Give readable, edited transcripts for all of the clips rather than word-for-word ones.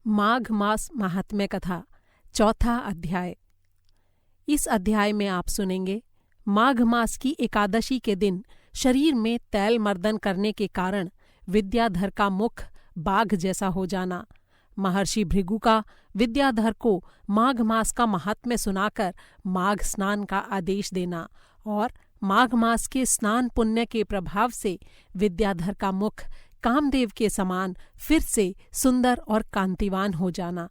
माघ मास महात्म्य कथा चौथा अध्याय। इस अध्याय में आप सुनेंगे माघ मास की एकादशी के दिन शरीर में तैल मर्दन करने के कारण विद्याधर का मुख बाघ जैसा हो जाना, महर्षि भृगु का विद्याधर को माघ मास का महात्म्य सुनाकर माघ स्नान का आदेश देना और माघ मास के स्नान पुण्य के प्रभाव से विद्याधर का मुख कामदेव के समान फिर से सुंदर और कांतिवान हो जाना।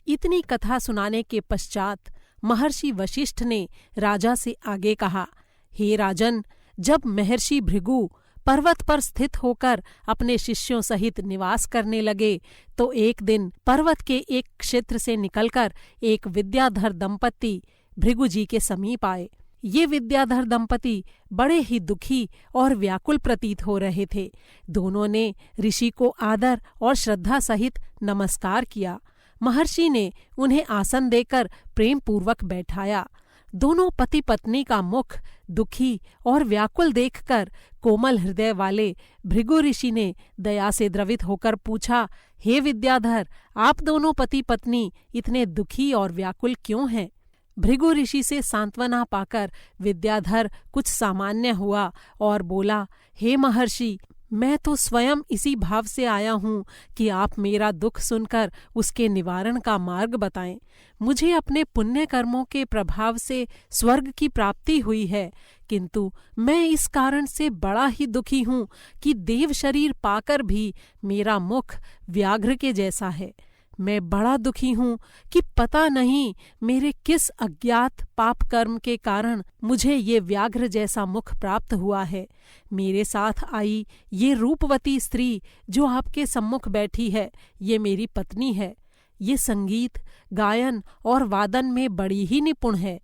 इतनी कथा सुनाने के पश्चात महर्षि वशिष्ठ ने राजा से आगे कहा, हे राजन, जब महर्षि भृगु पर्वत पर स्थित होकर अपने शिष्यों सहित निवास करने लगे तो एक दिन पर्वत के एक क्षेत्र से निकलकर एक विद्याधर दंपति भृगु जी के समीप आए। ये विद्याधर दंपति बड़े ही दुखी और व्याकुल प्रतीत हो रहे थे। दोनों ने ऋषि को आदर और श्रद्धा सहित नमस्कार किया। महर्षि ने उन्हें आसन देकर प्रेम पूर्वक बैठाया। दोनों पति पत्नी का मुख दुखी और व्याकुल देखकर कोमल हृदय वाले भृगु ऋषि ने दया से द्रवित होकर पूछा, हे विद्याधर, आप दोनों पति पत्नी इतने दुखी और व्याकुल क्यों हैं? भृगु ऋषि से सांत्वना पाकर विद्याधर कुछ सामान्य हुआ और बोला, हे महर्षि, मैं तो स्वयं इसी भाव से आया हूँ कि आप मेरा दुख सुनकर उसके निवारण का मार्ग बताएं। मुझे अपने पुण्य कर्मों के प्रभाव से स्वर्ग की प्राप्ति हुई है, किंतु मैं इस कारण से बड़ा ही दुखी हूँ कि देव शरीर पाकर भी मेरा मुख व्याघ्र के जैसा है। मैं बड़ा दुखी हूँ कि पता नहीं मेरे किस अज्ञात पाप कर्म के कारण मुझे ये व्याघ्र जैसा मुख प्राप्त हुआ है। मेरे साथ आई ये रूपवती स्त्री जो आपके सम्मुख बैठी है, ये मेरी पत्नी है। ये संगीत, गायन और वादन में बड़ी ही निपुण है।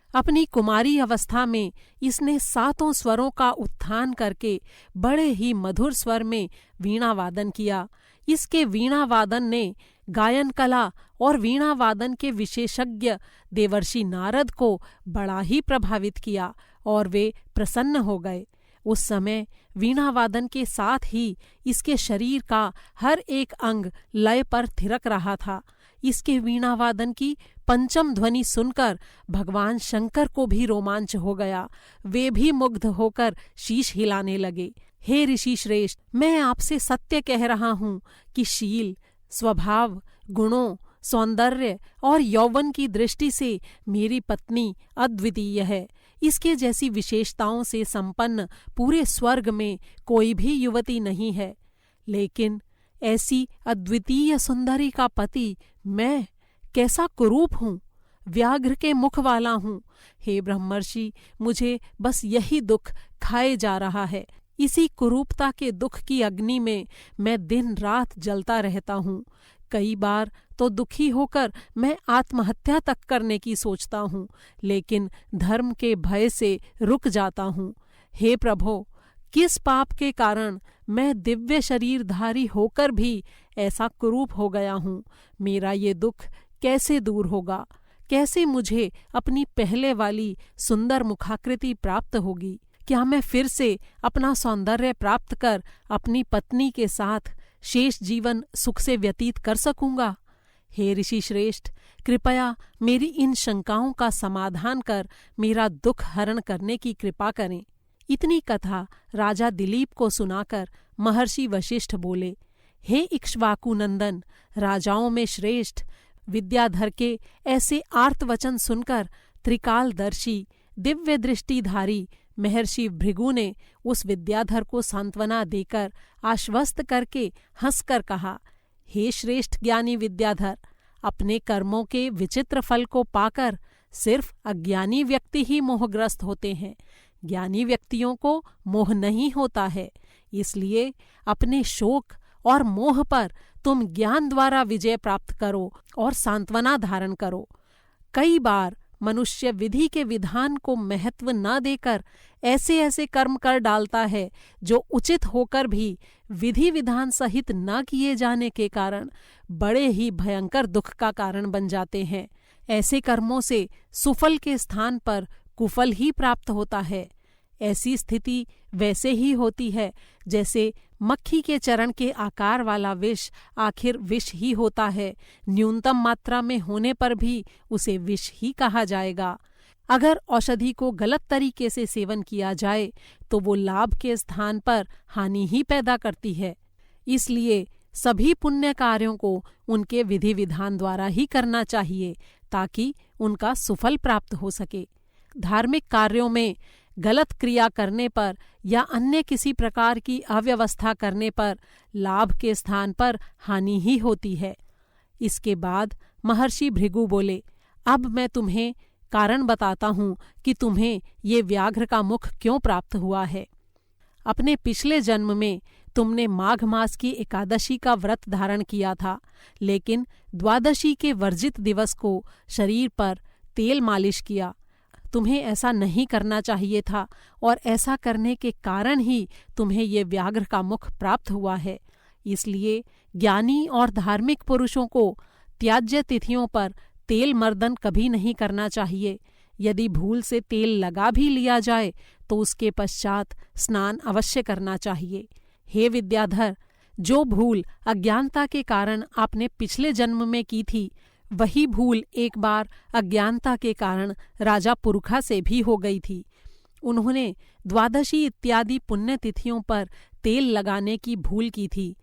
अपनी कुमारी अवस्था में इसने 7 स्वरों का उत्थान करके बड़े ही मधुर स्वर में वीणा वादन किया। इसके वीणा वादन ने गायन कला और वीणा वादन के विशेषज्ञ देवर्षि नारद को बड़ा ही प्रभावित किया और वे प्रसन्न हो गए। उस समय वीणा वादन के साथ ही इसके शरीर का हर एक अंग लय पर थिरक रहा था। इसके वीणा वादन की पंचम ध्वनि सुनकर भगवान शंकर को भी रोमांच हो गया। वे भी मुग्ध होकर शीश हिलाने लगे। हे ऋषि श्रेष्ठ, मैं आपसे सत्य कह रहा हूँ कि शील, स्वभाव, गुणों, सौंदर्य और यौवन की दृष्टि से मेरी पत्नी अद्वितीय है। इसके जैसी विशेषताओं से संपन्न पूरे स्वर्ग में कोई भी युवती नहीं है। लेकिन ऐसी अद्वितीय सुंदरी का पति मैं कैसा कुरूप हूँ, व्याघ्र के मुख वाला हूँ। हे ब्रह्मर्षि, मुझे बस यही दुख खाए जा रहा है। इसी कुरूपता के दुख की अग्नि में मैं दिन रात जलता रहता हूँ। कई बार तो दुखी होकर मैं आत्महत्या तक करने की सोचता हूँ, लेकिन धर्म के भय से रुक जाता हूँ। हे प्रभो, किस पाप के कारण मैं दिव्य शरीरधारी होकर भी ऐसा कुरूप हो गया हूँ? मेरा ये दुख कैसे दूर होगा? कैसे मुझे अपनी पहले वाली सुंदर मुखाकृति प्राप्त होगी? क्या मैं फिर से अपना सौंदर्य प्राप्त कर अपनी पत्नी के साथ शेष जीवन सुख से व्यतीत कर सकूंगा? हे ऋषि श्रेष्ठ, कृपया मेरी इन शंकाओं का समाधान कर मेरा दुख हरण करने की कृपा करें। इतनी कथा राजा दिलीप को सुनाकर महर्षि वशिष्ठ बोले, हे इक्ष्वाकु नंदन, राजाओं में श्रेष्ठ, विद्याधर के ऐसे आर्तवचन सुनकर त्रिकालदर्शी दिव्य दृष्टिधारी महर्षि भृगु ने उस विद्याधर को सांत्वना देकर आश्वस्त करके हंसकर कहा, हे श्रेष्ठ ज्ञानी विद्याधर, अपने कर्मों के विचित्र फल को पाकर सिर्फ अज्ञानी व्यक्ति ही मोहग्रस्त होते हैं। ज्ञानी व्यक्तियों को मोह नहीं होता है। इसलिए अपने शोक और मोह पर तुम ज्ञान द्वारा विजय प्राप्त करो और सांत्वना धारण करो। कई बार मनुष्य विधि के विधान को महत्व न देकर ऐसे ऐसे कर्म कर डालता है जो उचित होकर भी विधि विधान सहित न किए जाने के कारण बड़े ही भयंकर दुख का कारण बन जाते हैं। ऐसे कर्मों से सुफल के स्थान पर कुफल ही प्राप्त होता है। ऐसी स्थिति वैसे ही होती है जैसे मक्खी के चरण के आकार वाला विष आखिर विष ही होता है, न्यूनतम मात्रा में होने पर भी उसे विष ही कहा जाएगा। अगर औषधि को गलत तरीके से सेवन किया जाए तो वो लाभ के स्थान पर हानि ही पैदा करती है। इसलिए सभी पुण्य कार्यों को उनके विधि विधान द्वारा ही करना चाहिए ताकि उनका सुफल प्राप्त हो सके। धार्मिक कार्यों में गलत क्रिया करने पर या अन्य किसी प्रकार की अव्यवस्था करने पर लाभ के स्थान पर हानि ही होती है। इसके बाद महर्षि भृगु बोले, अब मैं तुम्हें कारण बताता हूँ कि तुम्हें ये व्याघ्र का मुख क्यों प्राप्त हुआ है। अपने पिछले जन्म में तुमने माघ मास की एकादशी का व्रत धारण किया था, लेकिन द्वादशी के वर्जित दिवस को शरीर पर तेल मालिश किया। तुम्हें ऐसा नहीं करना चाहिए था और ऐसा करने के कारण ही तुम्हें ये व्याघ्र का मुख प्राप्त हुआ है। इसलिए ज्ञानी और धार्मिक पुरुषों को त्याज्य तिथियों पर तेल मर्दन कभी नहीं करना चाहिए। यदि भूल से तेल लगा भी लिया जाए तो उसके पश्चात स्नान अवश्य करना चाहिए। हे विद्याधर, जो भूल अज्ञानता के कारण आपने पिछले जन्म में की थी, वही भूल एक बार अज्ञानता के कारण राजा पुरुखा से भी हो गई थी। उन्होंने द्वादशी इत्यादि पुण्यतिथियों पर तेल लगाने की भूल की थी।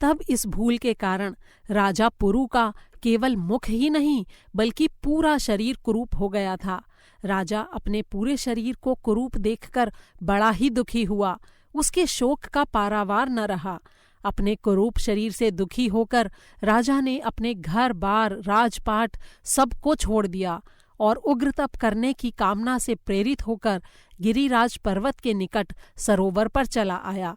तब इस भूल के कारण राजा पुरु का केवल मुख ही नहीं बल्कि पूरा शरीर कुरूप हो गया था। राजा अपने पूरे शरीर को कुरूप देखकर बड़ा ही दुखी हुआ। उसके शोक का पारावार न रहा। अपने कुरूप शरीर से दुखी होकर राजा ने अपने घर बार राजपाट सबको छोड़ दिया और उग्र तप करने की कामना से प्रेरित होकर गिरिराज पर्वत के निकट सरोवर पर चला आया।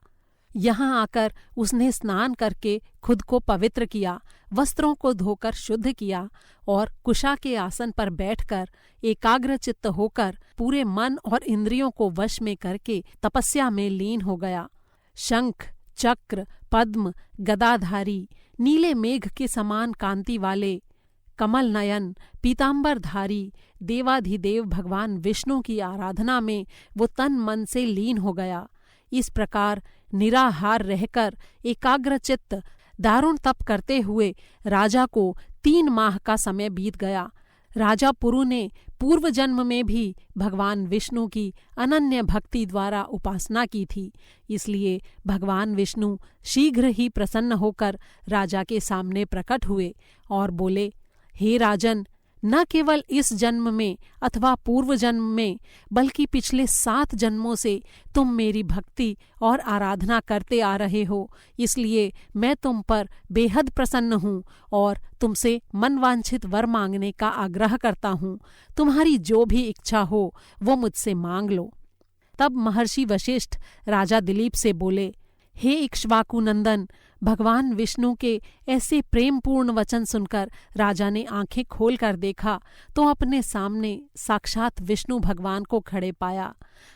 यहाँ आकर उसने स्नान करके खुद को पवित्र किया, वस्त्रों को धोकर शुद्ध किया और कुशा के आसन पर बैठकर एकाग्रचित्त होकर पूरे मन और इंद्रियों को वश में करके तपस्या में लीन हो गया। शंख, चक्र, पद्म, गदाधारी, नीले मेघ के समान कांति वाले, कमल नयन, पीतांबरधारी देवाधिदेव भगवान विष्णु की आराधना में वो तन मन से लीन हो गया। इस प्रकार निराहार रहकर एकाग्रचित्त दारुण तप करते हुए राजा को 3 माह का समय बीत गया। राजा पुरु ने पूर्व जन्म में भी भगवान विष्णु की अनन्य भक्ति द्वारा उपासना की थी। इसलिए भगवान विष्णु शीघ्र ही प्रसन्न होकर राजा के सामने प्रकट हुए और बोले, हे राजन, न केवल इस जन्म में अथवा पूर्व जन्म में बल्कि पिछले 7 जन्मों से तुम मेरी भक्ति और आराधना करते आ रहे हो। इसलिए मैं तुम पर बेहद प्रसन्न हूँ और तुमसे मनवांछित वर मांगने का आग्रह करता हूँ। तुम्हारी जो भी इच्छा हो वो मुझसे मांग लो। तब महर्षि वशिष्ठ राजा दिलीप से बोले, हे इक्ष्वाकु नंदन, भगवान विष्णु के ऐसे प्रेमपूर्ण वचन सुनकर राजा ने आंखें खोलकर देखा तो अपने सामने साक्षात विष्णु भगवान को खड़े पाया।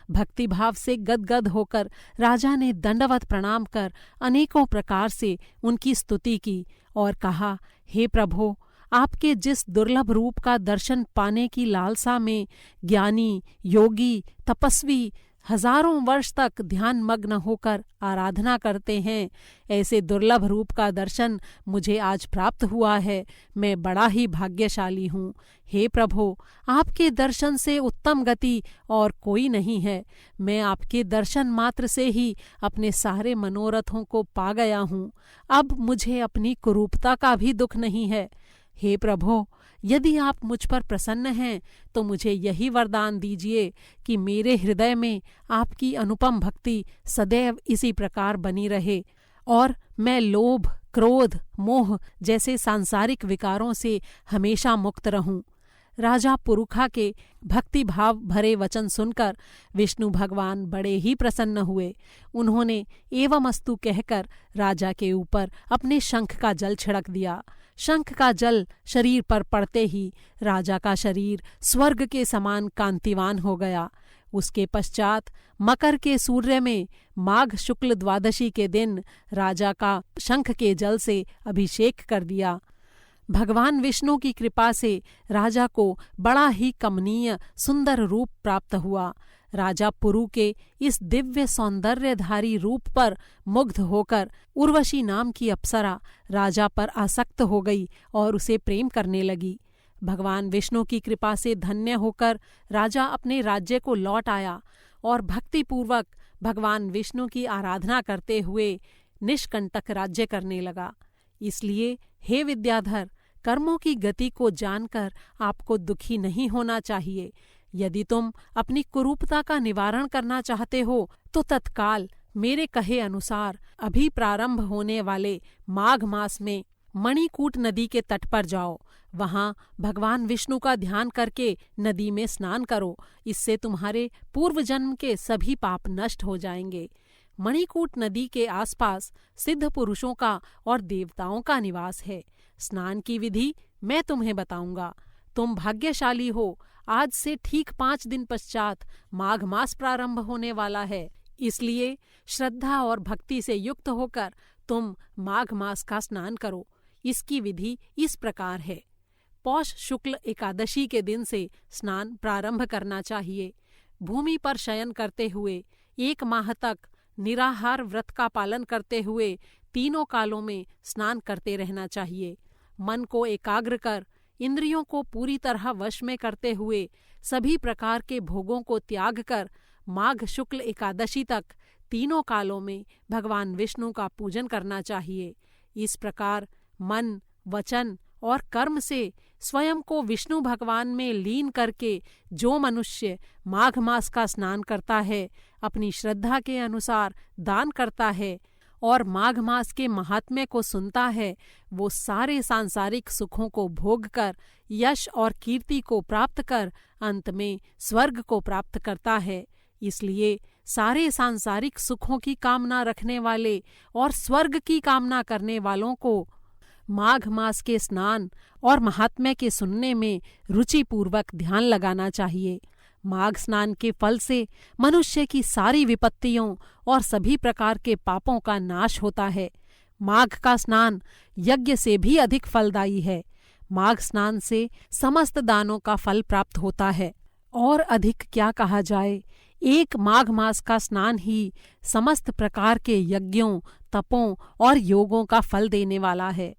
भक्तिभाव से गदगद होकर राजा ने दंडवत प्रणाम कर अनेकों प्रकार से उनकी स्तुति की और कहा, हे प्रभो, आपके जिस दुर्लभ रूप का दर्शन पाने की लालसा में ज्ञानी, योगी, तपस्वी हजारों वर्ष तक ध्यान मग्न होकर आराधना करते हैं, ऐसे दुर्लभ रूप का दर्शन मुझे आज प्राप्त हुआ है। मैं बड़ा ही भाग्यशाली हूँ। हे प्रभो, आपके दर्शन से उत्तम गति और कोई नहीं है। मैं आपके दर्शन मात्र से ही अपने सारे मनोरथों को पा गया हूँ। अब मुझे अपनी कुरूपता का भी दुख नहीं है। हे प्रभो, यदि आप मुझ पर प्रसन्न हैं तो मुझे यही वरदान दीजिए कि मेरे हृदय में आपकी अनुपम भक्ति सदैव इसी प्रकार बनी रहे और मैं लोभ, क्रोध, मोह जैसे सांसारिक विकारों से हमेशा मुक्त रहूं। राजा पुरुखा के भक्तिभाव भरे वचन सुनकर विष्णु भगवान बड़े ही प्रसन्न हुए। उन्होंने एवमस्तु कहकर राजा के ऊपर अपने शंख का जल छिड़क दिया। शंख का जल शरीर पर पड़ते ही राजा का शरीर स्वर्ग के समान कांतिवान हो गया। उसके पश्चात मकर के सूर्य में माघ शुक्ल द्वादशी के दिन राजा का शंख के जल से अभिषेक कर दिया। भगवान विष्णु की कृपा से राजा को बड़ा ही कमनीय सुंदर रूप प्राप्त हुआ। राजा पुरु के इस दिव्य सौंदर्यधारी रूप पर मुग्ध होकर उर्वशी नाम की अप्सरा राजा पर आसक्त हो गई और उसे प्रेम करने लगी। भगवान विष्णु की कृपा से धन्य होकर राजा अपने राज्य को लौट आया और भक्तिपूर्वक भगवान विष्णु की आराधना करते हुए निष्कंटक राज्य करने लगा। इसलिए हे विद्याधर, कर्मों की गति को जानकर आपको दुखी नहीं होना चाहिए। यदि तुम अपनी कुरूपता का निवारण करना चाहते हो तो तत्काल मेरे कहे अनुसार अभी प्रारंभ होने वाले माघ मास में मणिकूट नदी के तट पर जाओ। वहां भगवान विष्णु का ध्यान करके नदी में स्नान करो। इससे तुम्हारे पूर्व जन्म के सभी पाप नष्ट हो जाएंगे। मणिकूट नदी के आसपास सिद्ध पुरुषों का और देवताओं का निवास है। स्नान की विधि मैं तुम्हें बताऊंगा। तुम भाग्यशाली हो। आज से ठीक 5 दिन पश्चात माघ मास प्रारंभ होने वाला है। इसलिए श्रद्धा और भक्ति से युक्त होकर तुम माघ मास का स्नान करो। इसकी विधि इस प्रकार है। पौष शुक्ल एकादशी के दिन से स्नान प्रारंभ करना चाहिए। भूमि पर शयन करते हुए 1 माह तक निराहार व्रत का पालन करते हुए तीनों कालों में स्नान करते रहना चाहिए। मन को एकाग्र कर इंद्रियों को पूरी तरह वश में करते हुए सभी प्रकार के भोगों को त्याग कर माघ शुक्ल एकादशी तक तीनों कालों में भगवान विष्णु का पूजन करना चाहिए। इस प्रकार मन, वचन और कर्म से स्वयं को विष्णु भगवान में लीन करके जो मनुष्य माघ मास का स्नान करता है, अपनी श्रद्धा के अनुसार दान करता है और माघ मास के महात्म्य को सुनता है, वो सारे सांसारिक सुखों को भोग कर यश और कीर्ति को प्राप्त कर अंत में स्वर्ग को प्राप्त करता है। इसलिए सारे सांसारिक सुखों की कामना रखने वाले और स्वर्ग की कामना करने वालों को माघ मास के स्नान और महात्म्य के सुनने में रुचिपूर्वक ध्यान लगाना चाहिए। माघ स्नान के फल से मनुष्य की सारी विपत्तियों और सभी प्रकार के पापों का नाश होता है। माघ का स्नान यज्ञ से भी अधिक फलदायी है। माघ स्नान से समस्त दानों का फल प्राप्त होता है। और अधिक क्या कहा जाए, एक माघ मास का स्नान ही समस्त प्रकार के यज्ञों, तपों और योगों का फल देने वाला है।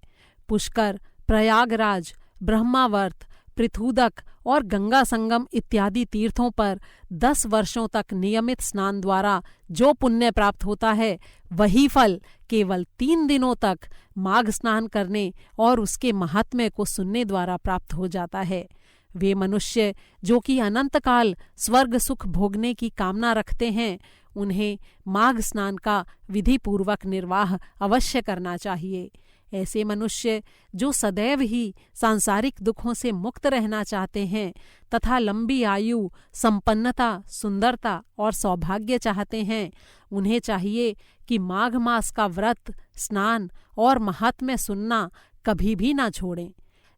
पुष्कर, प्रयागराज, ब्रह्मावर्त, पृथुदक और गंगा संगम इत्यादि तीर्थों पर 10 वर्षों तक नियमित स्नान द्वारा जो पुण्य प्राप्त होता है, वही फल केवल 3 दिनों तक माघ स्नान करने और उसके महात्म्य को सुनने द्वारा प्राप्त हो जाता है। वे मनुष्य जो कि अनंत काल स्वर्ग सुख भोगने की कामना रखते हैं, उन्हें माघ स्नान का विधिपूर्वक निर्वाह अवश्य करना चाहिए। ऐसे मनुष्य जो सदैव ही सांसारिक दुखों से मुक्त रहना चाहते हैं तथा लंबी आयु, संपन्नता, सुंदरता और सौभाग्य चाहते हैं, उन्हें चाहिए कि माघ मास का व्रत, स्नान और महात्म्य सुनना कभी भी ना छोड़ें।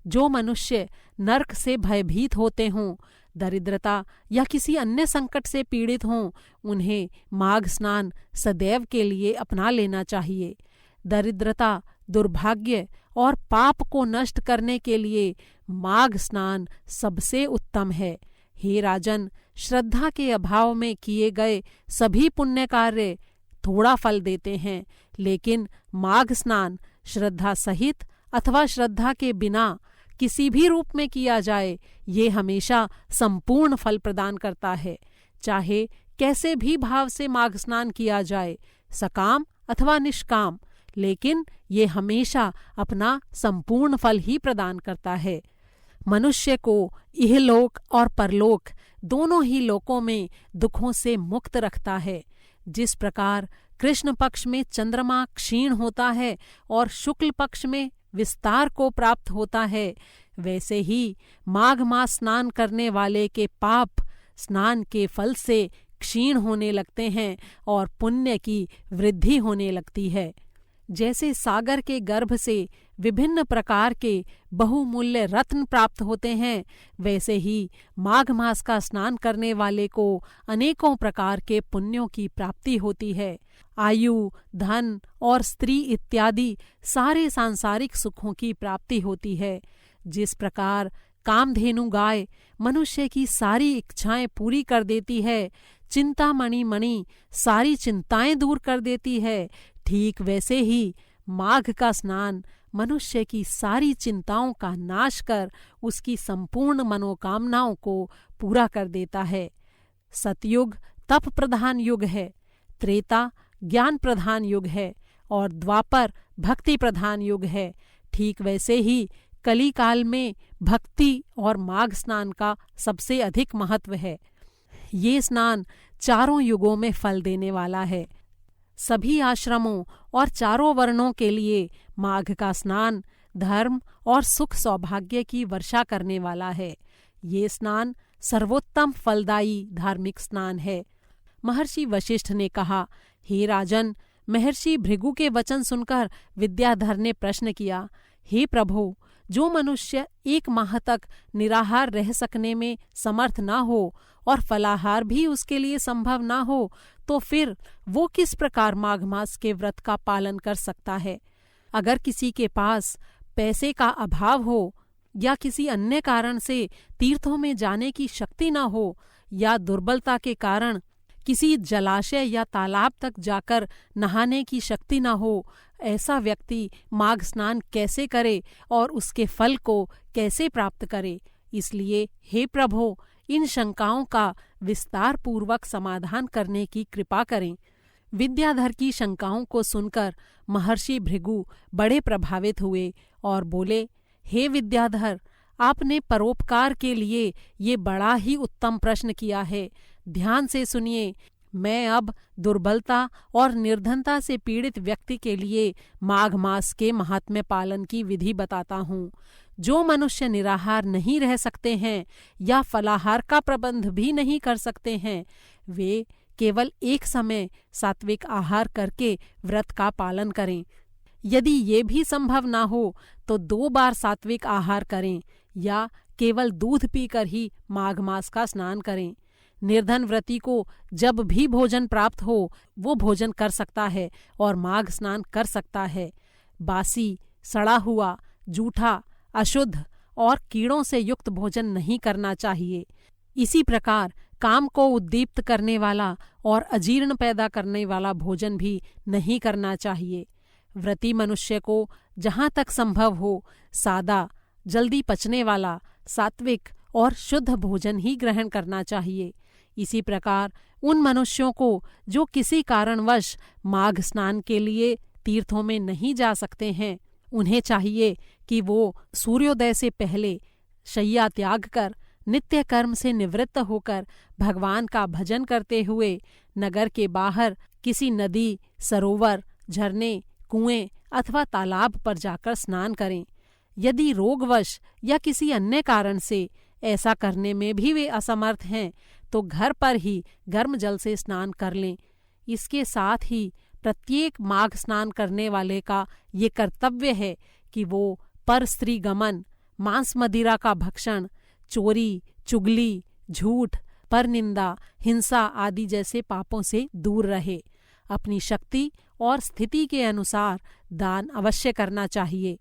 जो मनुष्य नरक से भयभीत होते हों, दरिद्रता या किसी अन्य संकट से पीड़ित हों, उन्हें माघ स्नान सदैव के लिए अपना लेना चाहिए। दरिद्रता, दुर्भाग्य और पाप को नष्ट करने के लिए माघ स्नान सबसे उत्तम है। हे राजन, श्रद्धा के अभाव में किए गए सभी पुण्य कार्य थोड़ा फल देते हैं, लेकिन माघ स्नान श्रद्धा सहित अथवा श्रद्धा के बिना किसी भी रूप में किया जाए, ये हमेशा संपूर्ण फल प्रदान करता है। चाहे कैसे भी भाव से माघ स्नान किया जाए, सकाम अथवा निष्काम, लेकिन ये हमेशा अपना संपूर्ण फल ही प्रदान करता है। मनुष्य को इहलोक और परलोक दोनों ही लोकों में दुखों से मुक्त रखता है। जिस प्रकार कृष्ण पक्ष में चंद्रमा क्षीण होता है और शुक्ल पक्ष में विस्तार को प्राप्त होता है, वैसे ही माघ मास स्नान करने वाले के पाप स्नान के फल से क्षीण होने लगते हैं और पुण्य की वृद्धि होने लगती है। जैसे सागर के गर्भ से विभिन्न प्रकार के बहुमूल्य रत्न प्राप्त होते हैं, वैसे ही माघ मास का स्नान करने वाले को अनेकों प्रकार के पुण्यों की प्राप्ति होती है। आयु, धन और स्त्री इत्यादि सारे सांसारिक सुखों की प्राप्ति होती है। जिस प्रकार कामधेनु गाय मनुष्य की सारी इच्छाएं पूरी कर देती है, चिंतामणि मणि सारी चिंताएं दूर कर देती है, ठीक वैसे ही माघ का स्नान मनुष्य की सारी चिंताओं का नाश कर उसकी संपूर्ण मनोकामनाओं को पूरा कर देता है। सतयुग तप प्रधान युग है, त्रेता ज्ञान प्रधान युग है और द्वापर भक्ति प्रधान युग है। ठीक वैसे ही कली काल में भक्ति और माघ स्नान का सबसे अधिक महत्व है। ये स्नान चारों युगों में फल देने वाला है। सभी आश्रमों और चारों वर्णों के लिए माघ का स्नान धर्म और सुख सौभाग्य की वर्षा करने वाला है। ये स्नान सर्वोत्तम फलदायी धार्मिक स्नान है। महर्षि वशिष्ठ ने कहा, हे राजन, महर्षि भृगु के वचन सुनकर विद्याधर ने प्रश्न किया, हे प्रभु, जो मनुष्य 1 माह तक निराहार रह सकने में समर्थ न हो और फलाहार भी उसके लिए संभव न हो, तो फिर वो किस प्रकार माघ मास के व्रत का पालन कर सकता है? अगर किसी के पास पैसे का अभाव हो या किसी अन्य कारण से तीर्थों में जाने की शक्ति न हो या दुर्बलता के कारण किसी जलाशय या तालाब तक जाकर नहाने की शक्ति न हो, ऐसा व्यक्ति माघ स्नान कैसे करे और उसके फल को कैसे प्राप्त करे? इसलिए हे प्रभो, इन शंकाओं का विस्तार पूर्वक समाधान करने की कृपा करें। विद्याधर की शंकाओं को सुनकर महर्षि भृगु बड़े प्रभावित हुए और बोले, हे विद्याधर, आपने परोपकार के लिए ये बड़ा ही उत्तम प्रश्न किया है। ध्यान से सुनिए। मैं अब दुर्बलता और निर्धनता से पीड़ित व्यक्ति के लिए माघ मास के महात्म्य पालन की विधि बताता हूँ। जो मनुष्य निराहार नहीं रह सकते हैं या फलाहार का प्रबंध भी नहीं कर सकते हैं, वे केवल एक समय सात्विक आहार करके व्रत का पालन करें। यदि ये भी संभव ना हो तो 2 बार सात्विक आहार करें या केवल दूध पीकर ही माघ मास का स्नान करें। निर्धन व्रती को जब भी भोजन प्राप्त हो वो भोजन कर सकता है और माघ स्नान कर सकता है। बासी, सड़ा हुआ, जूठा, अशुद्ध और कीड़ों से युक्त भोजन नहीं करना चाहिए। इसी प्रकार काम को उद्दीप्त करने वाला और अजीर्ण पैदा करने वाला भोजन भी नहीं करना चाहिए। व्रती मनुष्य को जहाँ तक संभव हो सादा, जल्दी पचने वाला, सात्विक और शुद्ध भोजन ही ग्रहण करना चाहिए। इसी प्रकार उन मनुष्यों को जो किसी कारणवश माघ स्नान के लिए तीर्थों में नहीं जा सकते हैं, उन्हें चाहिए कि वो सूर्योदय से पहले शय्या त्याग कर नित्य कर्म से निवृत्त होकर भगवान का भजन करते हुए नगर के बाहर किसी नदी, सरोवर, झरने, कुएं अथवा तालाब पर जाकर स्नान करें। यदि रोगवश या किसी अन्य कारण से ऐसा करने में भी वे असमर्थ हैं तो घर पर ही गर्म जल से स्नान कर लें। इसके साथ ही प्रत्येक माघ स्नान करने वाले का ये कर्तव्य है कि वो पर स्त्री गमन, मांस मदिरा का भक्षण, चोरी, चुगली, झूठ, परनिंदा, हिंसा आदि जैसे पापों से दूर रहे। अपनी शक्ति और स्थिति के अनुसार दान अवश्य करना चाहिए।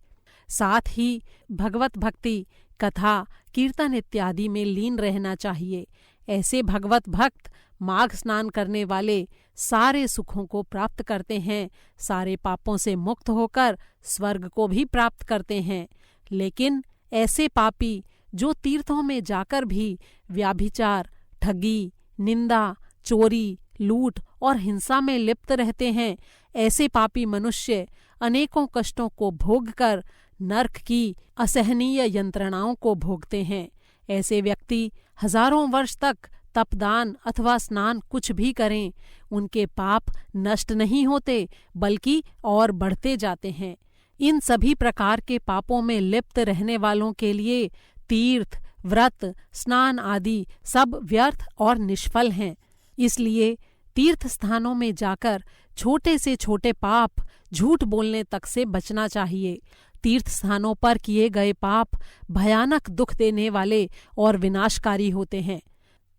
साथ ही भगवत भक्ति, कथा, कीर्तन इत्यादि में लीन रहना चाहिए। ऐसे भगवत भक्त माघ स्नान करने वाले सारे सुखों को प्राप्त करते हैं, सारे पापों से मुक्त होकर स्वर्ग को भी प्राप्त करते हैं। लेकिन ऐसे पापी जो तीर्थों में जाकर भी व्याभिचार, ठगी, निंदा, चोरी, लूट और हिंसा में लिप्त रहते हैं, ऐसे पापी मनुष्य अनेकों कष्टों को भोगकर नरक की असहनीय यंत्रणाओं को भोगते हैं। ऐसे व्यक्ति हजारों वर्ष तक तपदान अथवा स्नान कुछ भी करें, उनके पाप नष्ट नहीं होते बल्कि और बढ़ते जाते हैं। इन सभी प्रकार के पापों में लिप्त रहने वालों के लिए तीर्थ, व्रत, स्नान आदि सब व्यर्थ और निष्फल हैं। इसलिए तीर्थ स्थानों में जाकर छोटे से छोटे पाप, झूठ बोलने तक से बचना चाहिए। तीर्थ स्थानों पर किए गए पाप भयानक दुख देने वाले और विनाशकारी होते हैं।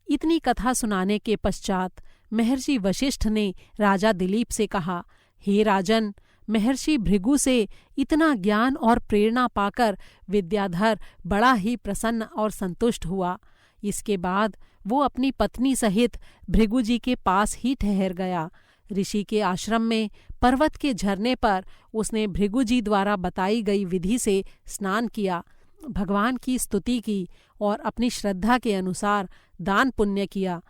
इतनी कथा सुनाने के पश्चात महर्षि वशिष्ठ ने राजा दिलीप से कहा, हे राजन, महर्षि भृगु से इतना ज्ञान और प्रेरणा पाकर विद्याधर बड़ा ही प्रसन्न और संतुष्ट हुआ। इसके बाद वो अपनी पत्नी सहित भृगुजी के पास ही ठहर गया। ऋषि के आश्रम में पर्वत के झरने पर उसने भृगुजी द्वारा बताई गई विधि से स्नान किया, भगवान की स्तुति की और अपनी श्रद्धा के अनुसार दान पुण्य किया।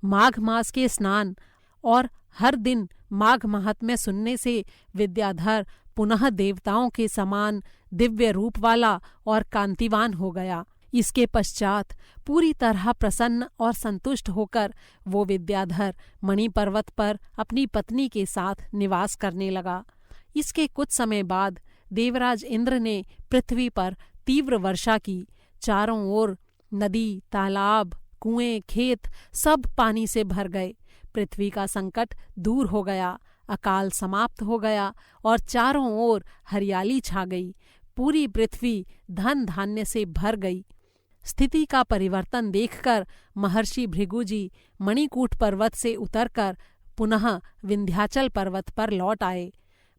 माघ मास के स्नान और हर दिन माघ महात्म्य सुनने से विद्याधर पुनः देवताओं के समान दिव्य रूप वाला और कांतिवान हो गया। इसके पश्चात पूरी तरह प्रसन्न और संतुष्ट होकर वो विद्याधर मणि पर्वत पर अपनी पत्नी के साथ निवास करने लगा। इसके कुछ समय बाद देवराज इंद्र ने पृथ्वी पर तीव्र वर्षा की। चारों ओर नदी, तालाब, कुएं, खेत सब पानी से भर गए। पृथ्वी का संकट दूर हो गया, अकाल समाप्त हो गया और चारों ओर हरियाली छा गई। पूरी पृथ्वी धन धान्य से भर गई। स्थिति का परिवर्तन देखकर महर्षि भृगुजी मणिकूट पर्वत से उतरकर पुनः विंध्याचल पर्वत पर लौट आए।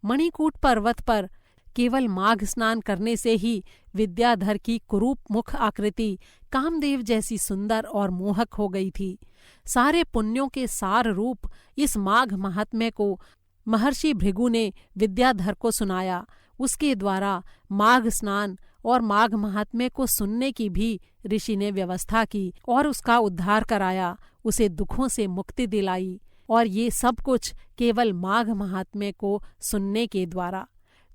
मणिकूट पर्वत पर केवल माघ स्नान करने से ही विद्याधर की कुरूप मुख आकृति कामदेव जैसी सुंदर और मोहक हो गई थी। सारे पुण्यों के सार रूप इस माघ महात्म्य को महर्षि भृगु ने विद्याधर को सुनाया। उसके द्वारा माघ स्नान और माघ महात्म्य को सुनने की भी ऋषि ने व्यवस्था की और उसका उद्धार कराया, उसे दुखों से मुक्ति दिलाई। और ये सब कुछ केवल माघ महात्म्य को सुनने के द्वारा।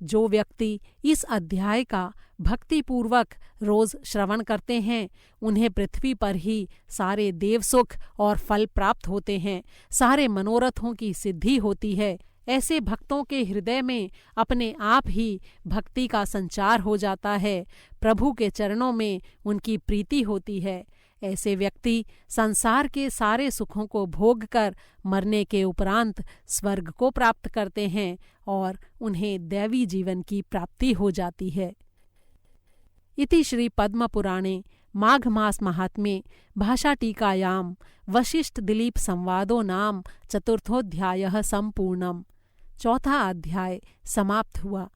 जो व्यक्ति इस अध्याय का भक्तिपूर्वक रोज श्रवण करते हैं, उन्हें पृथ्वी पर ही सारे देव सुख और फल प्राप्त होते हैं, सारे मनोरथों की सिद्धि होती है। ऐसे भक्तों के हृदय में अपने आप ही भक्ति का संचार हो जाता है, प्रभु के चरणों में उनकी प्रीति होती है। ऐसे व्यक्ति संसार के सारे सुखों को भोग कर मरने के उपरांत स्वर्ग को प्राप्त करते हैं और उन्हें दैवी जीवन की प्राप्ति हो जाती है। इति श्री पद्म पुराणे माघ मास महात्म्ये भाषाटीकायां वशिष्ठ दिलीप संवादो नाम चतुर्थोऽध्यायः संपूर्णम्। चौथा अध्याय समाप्त हुआ।